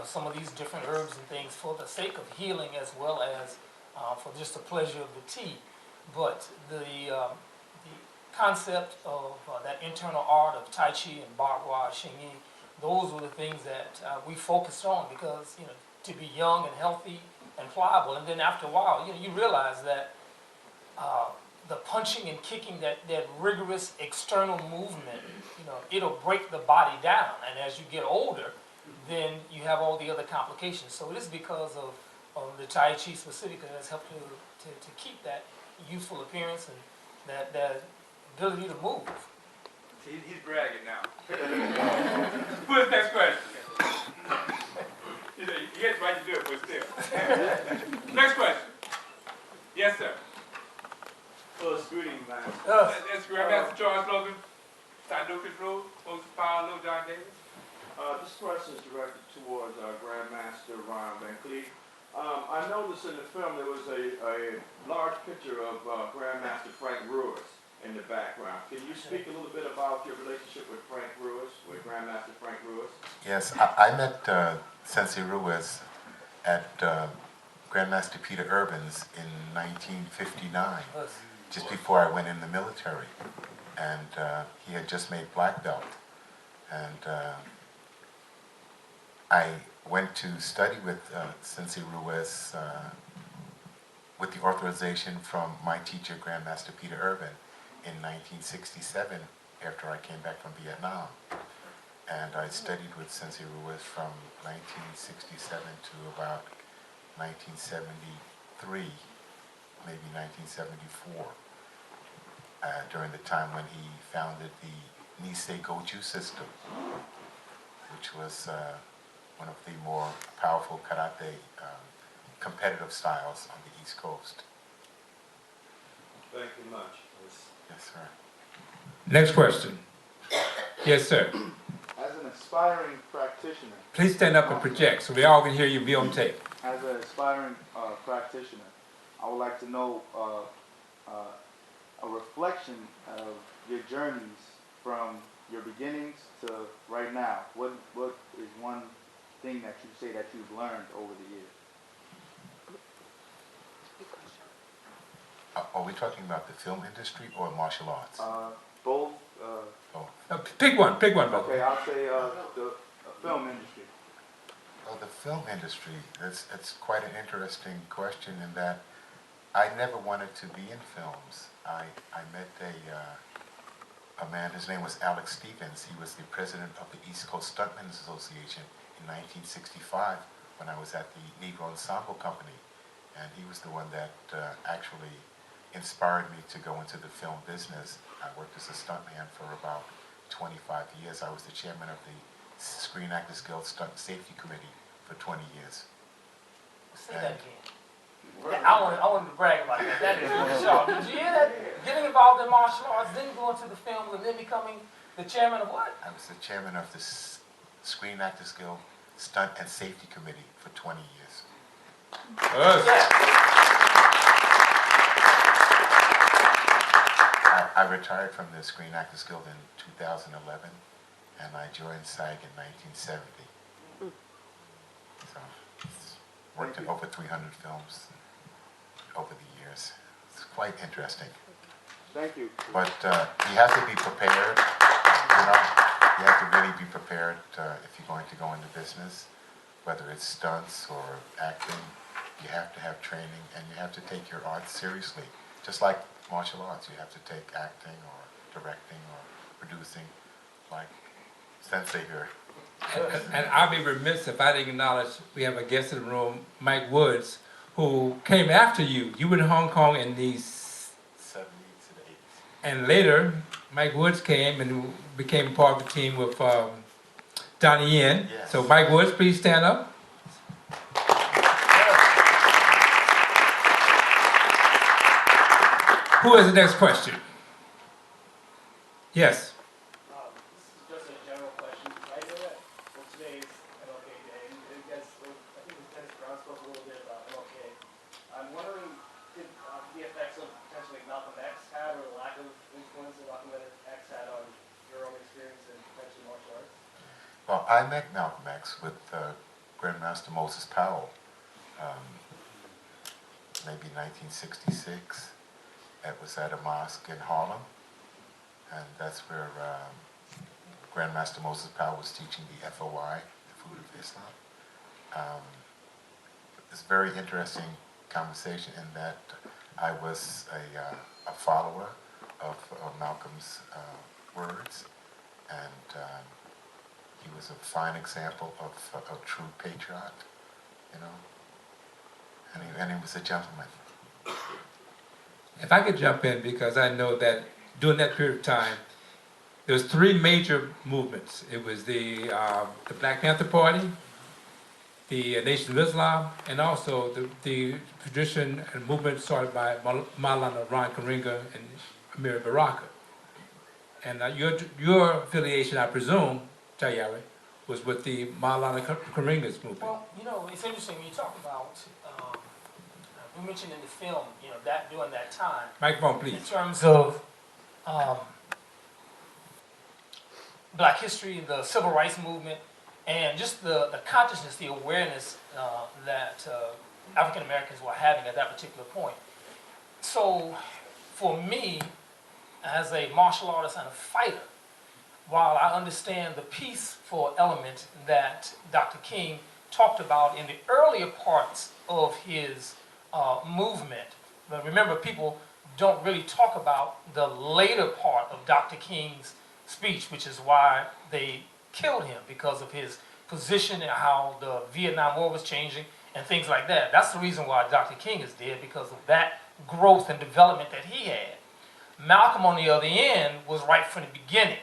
some of these different herbs and things for the sake of healing as well as for just the pleasure of the tea. But the concept of that internal art of Tai Chi and Bagua, Xingyi, those were the things that we focused on because, to be young and healthy and pliable. And then after a while, you realize that the punching and kicking, that rigorous external movement, it'll break the body down. And as you get older, then you have all the other complications. So it is because of the Tai Chi specifically that has helped to keep that youthful appearance and that ability to move. He's bragging now. What's the next question? He has the right to do it, but still. Next question. Yes, sir. Well, greeting, man. That's Grandmaster Charles Logan, St. Lucas Road, Moses Powell, Little John Davis. This question is directed towards Grandmaster Ryan Van Cleef. I noticed in the film there was a large picture of Grandmaster Frank Ruiz in the background. Can you speak a little bit about your relationship with Frank Ruiz, with Grandmaster Frank Ruiz? Yes, I met Sensei Ruiz at Grandmaster Peter Urban's in 1959, just before I went in the military. And he had just made black belt. And I went to study with Sensei Ruiz with the authorization from my teacher, Grandmaster Peter Urban, in 1967 after I came back from Vietnam. And I studied with Sensei Ruiz from 1967 to about 1973, maybe 1974, during the time when he founded the Nisei Goju system, which was one of the more powerful karate competitive styles on the East Coast. Thank you much. Yes, sir. Next question. Yes, sir. As an aspiring practitioner. Please stand up and project so we all can hear you and be on tape. As an aspiring practitioner, I would like to know a reflection of your journeys from your beginnings to right now. What is one thing that you say that you've learned over the years? Are we talking about the film industry or martial arts? Both. Pick one, brother. Okay, I'll say the film industry. Well, the film industry, it's quite an interesting question in that I never wanted to be in films. I met a man, his name was Alex Stevens. He was the president of the East Coast Stuntmen's Association in 1965 when I was at the Negro Ensemble Company. And he was the one that actually inspired me to go into the film business. I worked as a stuntman for about 25 years. I was the chairman of the Screen Actors Guild Stunt Safety Committee for 20 years. Say that again. I wanted to brag about that. That is really sharp. Did you hear that? Getting involved in martial arts, then going to the films, and then becoming the chairman of what? I was the chairman of the Screen Actors Guild Stunt and Safety Committee for 20 years. Yeah. I retired from the Screen Actors Guild in 2011, and I joined SAG in 1970. So, worked in over 300 films over the years. It's quite interesting. Thank you. But you have to be prepared, you have to really be prepared if you're going to go into business, whether it's stunts or acting. You have to have training, and you have to take your art seriously. Just like martial arts, you have to take acting or directing or producing, like Sensei here. And I'll be remiss if I didn't acknowledge we have a guest in the room, Mike Woods, who came after you. You were in Hong Kong in the 70s to the 80s. and later Mike Woods came and became part of the team with Donnie Yen. Yes. So Mike Woods, please stand up. Who has the next question? Yes. This is just a general question. I know that today is MLK Day, and I think Dennis Brown spoke a little bit about MLK. I'm wondering, did the effects of potentially Malcolm X had, or the lack of influence that Malcolm X had on your own experience in potentially martial arts? Well, I met Malcolm X with Grandmaster Moses Powell, maybe 1966. It was at a mosque in Harlem, and that's where Grandmaster Moses Powell was teaching the FOI, the Food of Islam. It's a very interesting conversation in that I was a follower of Malcolm's words, and he was a fine example of a true patriot, you know, and he was a gentleman. If I could jump in, because I know that during that period of time, there was three major movements. It was the Black Panther Party, the Nation of Islam, and also the tradition and movement started by Maulana Ron Karenga and Amir Baraka. And your affiliation, I presume, Tayari, was with the Maulana Karenga's movement. Well, you know, it's interesting when you talk about, we mentioned in the film, you know, that during that time, Microphone, in please. terms of Black history, the civil rights movement, and just the consciousness, the awareness that African Americans were having at that particular point. So, for me, as a martial artist and a fighter, while I understand the peaceful element that Dr. King talked about in the earlier parts of his movement, but remember, people don't really talk about the later part of Dr. King's speech, which is why they killed him, because of his position and how the Vietnam War was changing and things like that. That's the reason why Dr. King is dead, because of that growth and development that he had. Malcolm, on the other end, was right from the beginning.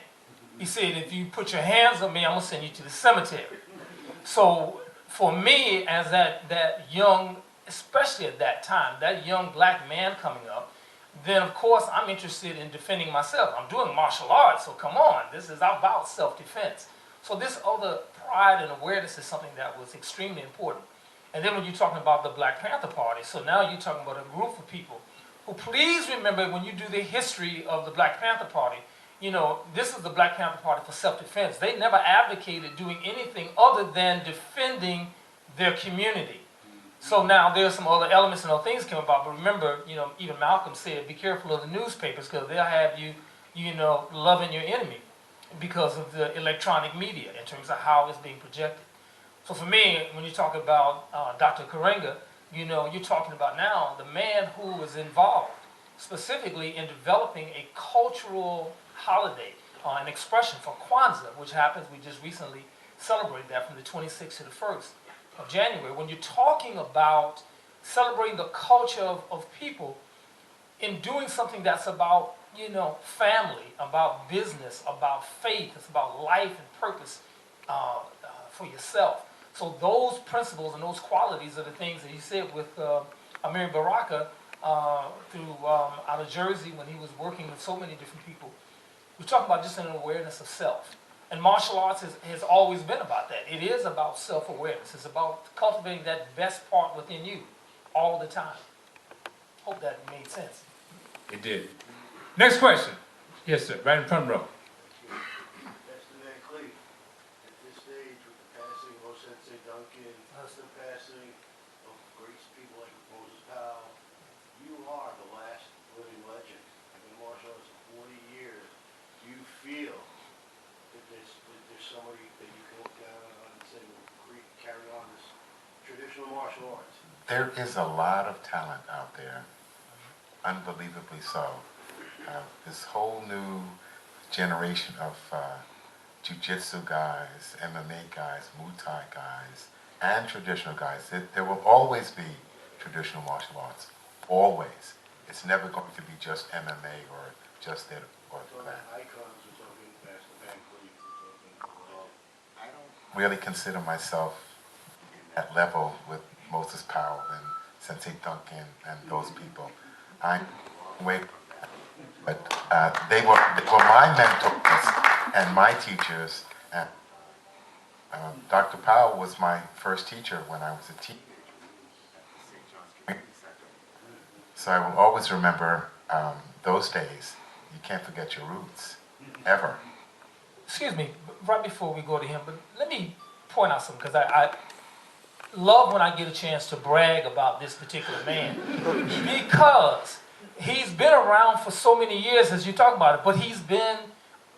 He said, if you put your hands on me, I'm going to send you to the cemetery. So for me, as that young, especially at that time, that young black man coming up, then of course I'm interested in defending myself. I'm doing martial arts, so come on, this is about self-defense. So this other pride and awareness is something that was extremely important. And then when you're talking about the Black Panther Party, so now you're talking about a group of people who, please remember, when you do the history of the Black Panther Party, you know, this is the Black Panther Party for self-defense. They never advocated doing anything other than defending their community. So now there's some other elements and other things come about, but remember, you know, even Malcolm said, be careful of the newspapers, because they'll have you, you know, loving your enemy because of the electronic media in terms of how it's being projected. So for me, when you talk about Dr. Karenga, you know, you're talking about now the man who was involved specifically in developing a cultural holiday, an expression for Kwanzaa, which happens, we just recently celebrated that from the 26th to the 1st of January. When you're talking about celebrating the culture of people in doing something that's about, you know, family, about business, about faith, it's about life and purpose for yourself. So those principles and those qualities are the things that he said with Amir Baraka through out of Jersey when he was working with so many different people. We're talking about just an awareness of self. And martial arts has always been about that. It is about self-awareness. It's about cultivating that best part within you all the time. Hope that made sense. It did. Next question. Yes, sir. Right in front row. Yesterday, Clief, at this stage, with the passing of Sensei Duncan, the passing of great people like Moses Powell, you are the last living legend. I've been martial arts for 40 years. Do you feel that there's somebody that you can look down on and say, well, carry on this traditional martial arts? There is a lot of talent out there, unbelievably so. This whole new generation of jiu-jitsu guys, MMA guys, Muay Thai guys, and traditional guys. There will always be traditional martial arts, always. It's never going to be just MMA or just that or that. Icons are talking past the bank, Clief are talking. I don't really consider myself at level with Moses Powell and Sensei Duncan and those people. I'm way from that. But they were my mentors and my teachers. And Dr. Powell was my first teacher when I was a teenager at St. John's Community Center. So I will always remember those days. You can't forget your roots, ever. Excuse me, right before we go to him, but let me point out something, because love when I get a chance to brag about this particular man because he's been around for so many years, as you talk about it, but he's been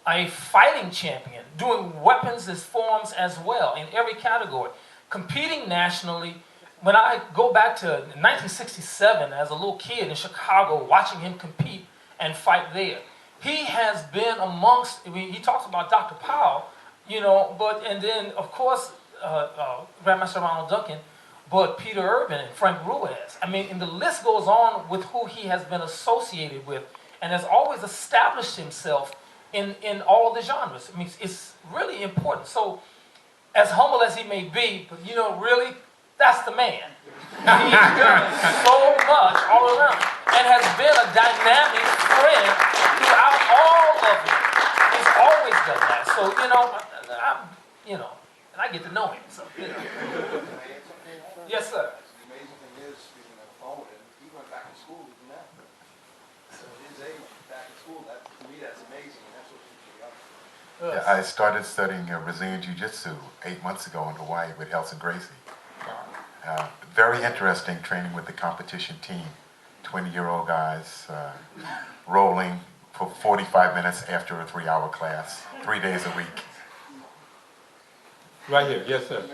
a fighting champion, doing weapons as forms as well in every category, competing nationally. When I go back to 1967 as a little kid in Chicago, watching him compete and fight there, he has been amongst, I mean, he talks about Dr. Powell, you know, but, and then, of course, Grandmaster Ronald Duncan, but Peter Urban and Frank Ruiz. I mean, and the list goes on with who he has been associated with and has always established himself in all the genres. I mean, it's really important. So, as humble as he may be, but you know, really, that's the man. He's done so much all around and has been a dynamic friend throughout all of it. He's always done that. So, you know, and I get to know him. So, you know. Yes, sir. The amazing thing is, speaking of phone, and he went back to school even now. So at his age, back in school, that, to me, that's amazing, and that's what should be up. Yeah, I started studying Brazilian Jiu-Jitsu 8 months ago in Hawaii with Helson Gracie. Very interesting training with the competition team. 20-year-old guys rolling for 45 minutes after a 3-hour class, 3 days a week. Right here, yes, sir.